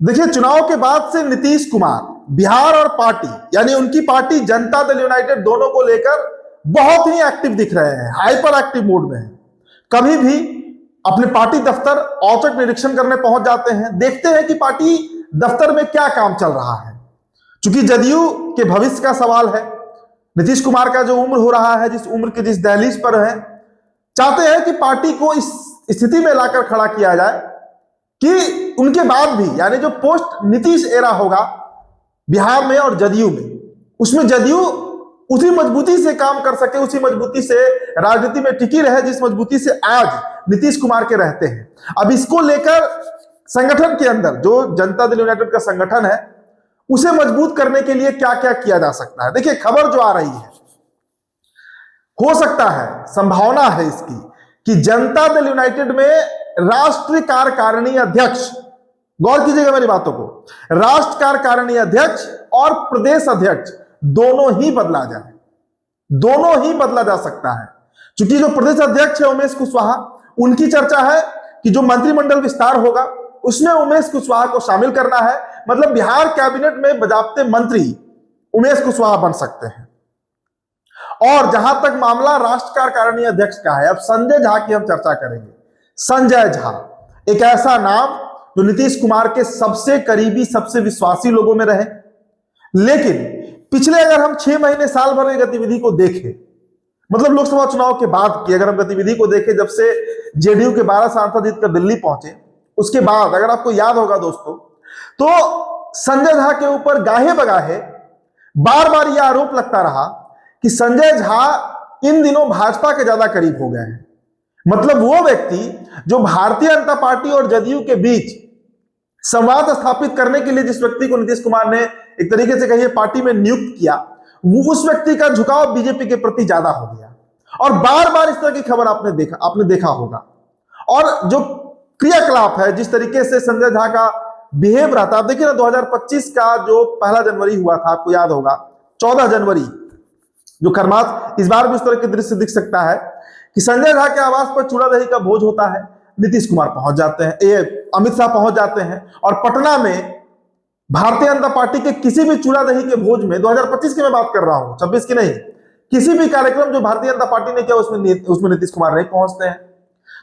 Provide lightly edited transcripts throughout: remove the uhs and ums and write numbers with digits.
देखिए, चुनाव के बाद से नीतीश कुमार बिहार और पार्टी यानी उनकी पार्टी जनता दल यूनाइटेड दोनों को लेकर बहुत ही एक्टिव दिख रहे हैं, हाइपर एक्टिव मोड में हैं। कभी भी अपने पार्टी दफ्तर औचक निरीक्षण करने पहुंच जाते हैं, देखते हैं कि पार्टी दफ्तर में क्या काम चल रहा है। चूंकि जदयू के भविष्य का सवाल है, नीतीश कुमार का जो उम्र हो रहा है, जिस उम्र के जिस दहलीज पर है, चाहते हैं कि पार्टी को इस स्थिति में लाकर खड़ा किया जाए कि उनके बाद भी यानी जो पोस्ट नीतीश एरा होगा बिहार में और जदयू में, उसमें जदयू उसी मजबूती से काम कर सके, उसी मजबूती से राजनीति में टिकी रहे जिस मजबूती से आज नीतीश कुमार के रहते हैं। अब इसको लेकर संगठन के अंदर जो जनता दल यूनाइटेड का संगठन है, उसे मजबूत करने के लिए क्या क्या किया जा सकता है। देखिए, खबर जो आ रही है, हो सकता है, संभावना है इसकी कि जनता दल यूनाइटेड में राष्ट्रीय कार्यकारिणी अध्यक्ष, गौर कीजिएगा मेरी बातों को, राष्ट्रीय कार्यकारिणी अध्यक्ष और प्रदेश अध्यक्ष दोनों ही बदला जाए, दोनों ही बदला जा सकता है। क्योंकि जो प्रदेश अध्यक्ष है उमेश कुशवाहा, उनकी चर्चा है कि जो मंत्रिमंडल विस्तार होगा उसमें उमेश कुशवाहा को शामिल करना है। मतलब बिहार कैबिनेट में बजाबते मंत्री उमेश कुशवाहा बन सकते हैं। और जहां तक मामला राष्ट्रीय कार्यकारिणी अध्यक्ष का है, अब संजय झा की हम चर्चा करेंगे। संजय झा एक ऐसा नाम जो नीतीश कुमार के सबसे करीबी, सबसे विश्वासी लोगों में रहे, लेकिन पिछले अगर हम 6 महीने साल भर की गतिविधि को देखें, मतलब लोकसभा चुनाव के बाद की अगर हम गतिविधि को देखें, जब से जेडीयू के 12 सांसद जीतकर दिल्ली पहुंचे, उसके बाद अगर आपको याद होगा दोस्तों, तो संजय झा के ऊपर गाहे बगाहे बार बार यह आरोप लगता रहा कि संजय झा इन दिनों भाजपा के ज्यादा करीब हो गए हैं। मतलब वो व्यक्ति जो भारतीय जनता पार्टी और जदयू के बीच संवाद स्थापित करने के लिए जिस व्यक्ति को नीतीश कुमार ने एक तरीके से कहिए पार्टी में नियुक्त किया, वो उस व्यक्ति का झुकाव बीजेपी के प्रति ज्यादा हो गया। और बार बार इस तरह की खबर आपने देखा होगा। और जो क्रियाकलाप है, जिस तरीके से संजय झा का बिहेव रहता, आप देखिए ना, 2025 का जो 1 जनवरी हुआ था, आपको याद होगा, 14 जनवरी जो खरमास, इस बार भी उस तरह के दृश्य दिख सकता है कि संजय झा के आवास पर चूड़ा दही का भोज होता है, नीतीश कुमार पहुंच जाते हैं, ये अमित शाह पहुंच जाते हैं, और पटना में भारतीय जनता पार्टी के किसी भी चूड़ा दही के भोज में, 2025 की मैं बात कर रहा हूं, 26 की नहीं, किसी भी कार्यक्रम जो भारतीय जनता पार्टी ने किया उसमें नीतीश कुमार नहीं पहुंचते हैं।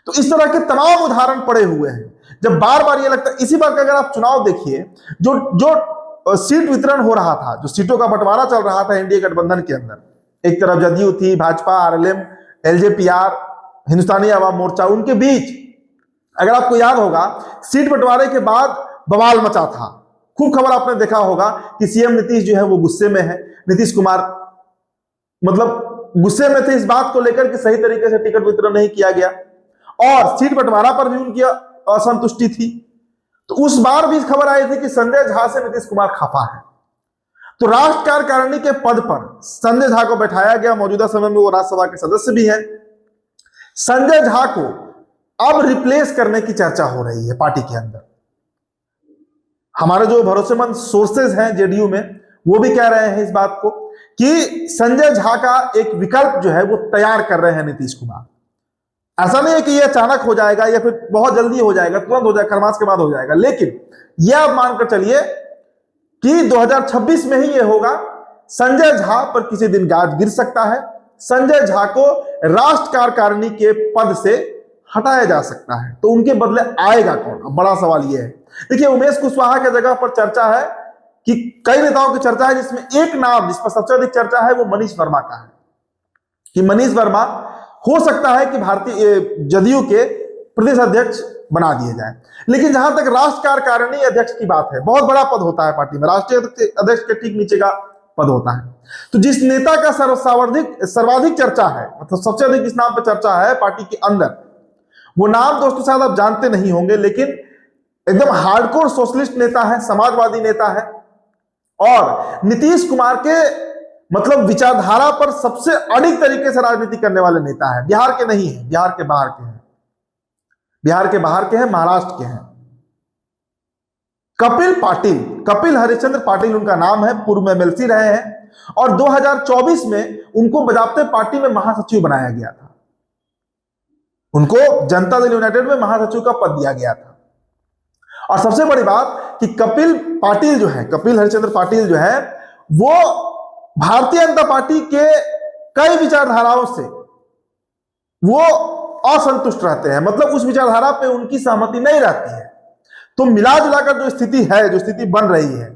तो इस तरह के तमाम उदाहरण पड़े हुए हैं। जब बार बार ये लगता है, इसी बार का अगर आप चुनाव देखिए, जो सीट वितरण हो रहा था, जो सीटों का बंटवारा चल रहा था एनडीए गठबंधन के अंदर, एक तरफ जदयू थी, भाजपा, आरएलएम, एलजेपीआर, हिंदुस्तानी आवाम मोर्चा, उनके बीच अगर आपको याद होगा, सीट बंटवारे के बाद बवाल मचा था। खूब खबर आपने देखा होगा कि सीएम नीतीश जो है वो गुस्से में है। नीतीश कुमार मतलब गुस्से में थे इस बात को लेकर कि सही तरीके से टिकट वितरण नहीं किया गया, और सीट बंटवारा पर भी उनकी असंतुष्टि थी। तो उस बार भी खबर आई थी कि संजय झा से नीतीश कुमार खफा है। तो राष्ट्रीय कार्यकारिणी के पद पर संजय झा को बैठाया गया। मौजूदा समय में वो राज्यसभा के सदस्य भी हैं। संजय झा को अब रिप्लेस करने की चर्चा हो रही है पार्टी के अंदर। हमारे जो भरोसेमंद सोर्सेज हैं जेडीयू में, वो भी कह रहे हैं इस बात को कि संजय झा का एक विकल्प जो है वो तैयार कर रहे हैं नीतीश कुमार। ऐसा नहीं है कि ये अचानक हो जाएगा या फिर बहुत जल्दी हो जाएगा, तुरंत हो जाएगा, खरमास के बाद हो जाएगा, लेकिन यह आप मानकर चलिए कि 2026 में ही ये होगा। संजय झा पर किसी दिन गाज गिर सकता है। संजय झा को राष्ट्रीय कार्यकारिणी के पद से हटाया जा सकता है। तो उनके बदले आएगा कौन? अब बड़ा सवाल यह है। देखिए, उमेश कुशवाहा की जगह पर चर्चा है कि कई नेताओं की चर्चा है, जिसमें एक नाम जिस पर सबसे अधिक चर्चा है वो मनीष वर्मा का है, कि मनीष वर्मा हो सकता है कि भारतीय जदयू के प्रदेश अध्यक्ष बना दिए जाए। लेकिन जहां तक राष्ट्रीय कार्यकारिणी अध्यक्ष की बात है, बहुत बड़ा पद होता है पार्टी में, राष्ट्रीय अध्यक्ष के ठीक नीचे का पद होता है। तो जिस नेता का सर्वाधिक चर्चा है, मतलब सबसे अधिक इस नाम पर चर्चा है पार्टी के अंदर, वो नाम दोस्तों शायद आप जानते नहीं होंगे, लेकिन एकदम हार्डकोर सोशलिस्ट नेता है, समाजवादी नेता है, और नीतीश कुमार के मतलब विचारधारा पर सबसे अड़िग तरीके से राजनीति करने वाले नेता है। बिहार के नहीं है, बिहार के बाहर के हैं, बिहार के बाहर के हैं, महाराष्ट्र के हैं। कपिल पाटिल, कपिल हरिश्चंद्र पाटिल उनका नाम है, पूर्व में एमएलसी रहे हैं, और 2024 में उनको बजाबते पार्टी में महासचिव बनाया गया था। उनको जनता दल यूनाइटेड में महासचिव का पद दिया गया था। और सबसे बड़ी बात कि कपिल पाटिल जो है, कपिल हरिश्चंद्र पाटिल जो है, वो भारतीय जनता पार्टी के कई विचारधाराओं से वो असंतुष्ट रहते हैं, मतलब उस विचारधारा पे उनकी सहमति नहीं रहती है। तो मिला जुलाकर जो स्थिति है, जो स्थिति बन रही है,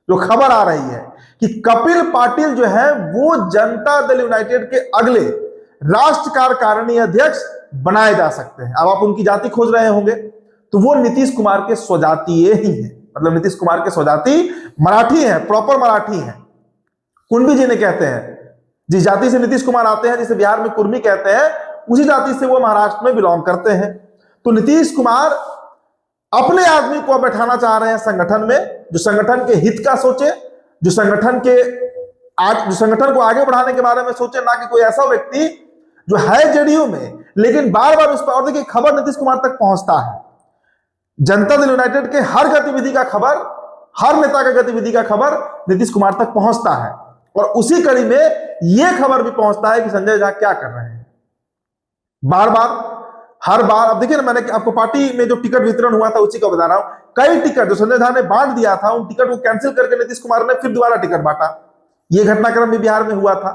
जो खबर आ रही है कि कपिल पाटिल जो है वो जनता दल यूनाइटेड के अगले राष्ट्र कार्यकारिणी अध्यक्ष बनाए जा सकते हैं। अब आप उनकी जाति खोज रहे होंगे, तो वो नीतीश कुमार के स्वजातीय ही हैं, मतलब नीतीश कुमार के स्वजाति मराठी हैं, प्रॉपर मराठी हैं, कुणबी जिन्हें कहते हैं। जिस जाति से नीतीश कुमार आते हैं, जिसे बिहार में कुर्मी कहते हैं, उसी जाति से वो महाराष्ट्र में बिलोंग करते हैं। तो नीतीश कुमार अपने आदमी को बैठाना चाह रहे हैं संगठन में, जो संगठन के हित का सोचे, जो संगठन को आगे बढ़ाने के बारे में सोचे, ना कि कोई ऐसा व्यक्ति जो है जेडीयू में लेकिन बार बार उस पर। और देखिए, खबर नीतीश कुमार तक पहुंचता है, जनता दल यूनाइटेड के हर गतिविधि का खबर, हर नेता का गतिविधि का खबर नीतीश कुमार तक पहुंचता है। और उसी कड़ी में यह खबर भी पहुंचता है कि संजय झा क्या कर रहे हैं, बार बार, हर बार। अब देखिए ना, मैंने आपको पार्टी में जो टिकट वितरण हुआ था उसी का बता रहा हूं। कई टिकट जो संजय झा ने बांट दिया था, उन टिकट को कैंसिल करके नीतीश कुमार ने फिर दोबारा टिकट बांटा। यह घटनाक्रम भी बिहार में हुआ था,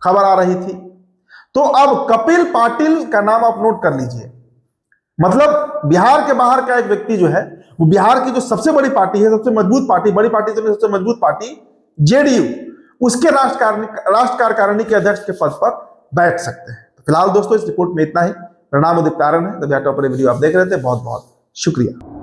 खबर आ रही थी। तो अब कपिल पाटिल का नाम आप नोट कर लीजिए, मतलब बिहार के बाहर का एक व्यक्ति जो है, वो बिहार की जो सबसे बड़ी पार्टी है, सबसे मजबूत पार्टी, बड़ी पार्टी तो सबसे मजबूत पार्टी जेडीयू, उसके राष्ट्र कार्यकारिणी के अध्यक्ष के पद पर बैठ सकते हैं। तो फिलहाल दोस्तों, इस रिपोर्ट में इतना ही। प्रणाम, उदित तारण है, द टॉपर वीडियो आप देख रहे थे। बहुत बहुत शुक्रिया।